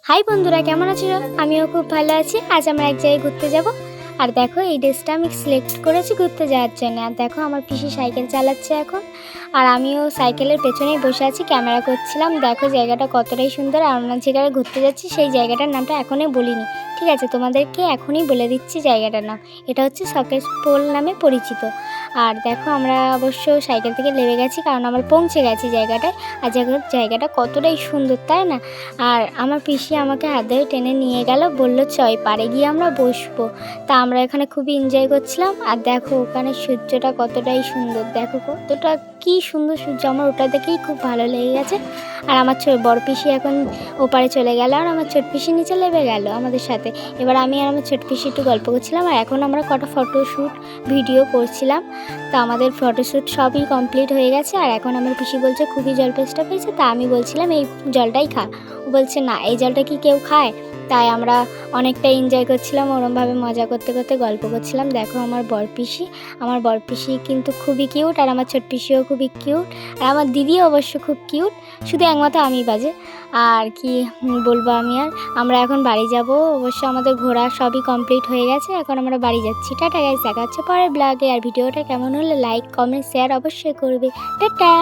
High বন্ধুরা, কেমন আছো? আমিও খুব ভালো আছি। আজ আমরা এক জায়গায় ঘুরতে যাব। আর দেখো এই ড্রেসটা আমি সিলেক্ট করেছি ঘুরতে যাওয়ার জন্য। আর দেখো আমার পিসি সাইকেল চালাচ্ছে এখন, আর আমিও সাইকেলের পেছনেই বসে আছি, ক্যামেরা করছিলাম। দেখো জায়গাটা কতটাই সুন্দর। আর আমরা যেখানে ঘুরতে যাচ্ছি সেই জায়গাটার নামটা এখনই বলিনি, ঠিক আছে? তোমাদেরকে এখনই বলে দিচ্ছি জায়গাটার নাম। এটা হচ্ছে শকেস পোল নামে পরিচিত। আর দেখো আমরা অবশ্য সাইকেল থেকে নেমে গেছি, কারণ আমরা পৌঁছে গেছি জায়গাটায়। আর জায়গাটা কতটাই সুন্দর, তাই না? আর আমার পিসি আমাকে হাত ধরে টেনে নিয়ে গেল, বললো চয় পাড়ে গিয়ে আমরা বসবো। তা আমরা এখানে খুবই এনজয় করছিলাম। আর দেখো ওখানে সূর্যটা কতটাই সুন্দর, দেখো কতটা কি সুন্দর সূর্য, আমার ওটা দেখেই খুব ভালো লেগে গেছে। আর আমার বড় পিসি এখন ওপারে চলে গেল, আর আমার ছোট পিসি নিচে নেমে গেল আমাদের সাথে। এবার আমি আর আমার ছোট পিসি একটু গল্প করছিলাম, আর এখন আমরা কটা ফটোশ্যুট ভিডিও করছিলাম। তা আমাদের ফটোশ্যুট সবই কমপ্লিট হয়ে গেছে। আর এখন আমার পিসি বলছে খুবই জল তেষ্টা পেয়েছে, তা আমি বলছিলাম এই জলটাই খা। ও বলছে না, এই জলটা কি কেউ খায়? তাই আমরা অনেকটা এনজয় করছিলাম, ওরমভাবে মজা করতে করতে গল্প করছিলাম। দেখো আমার বর পিসি কিন্তু খুবই কিউট, আর আমার ছোট পিসিও খুবই কিউট, আর আমার দিদিও অবশ্য খুব কিউট। শুধু একমাত্র আমি বাজে। আর কি বলবো আমি আর, আমরা এখন বাড়ি যাব। অবশ্য আমাদের ঘোরা সবই কমপ্লিট হয়ে গেছে, এখন আমরা বাড়ি যাচ্ছি। টাটা গাইস, দেখা হচ্ছে পরের ব্লগে। আর ভিডিওটা কেমন হলে লাইক কমেন্ট শেয়ার অবশ্যই করবে। টাটা।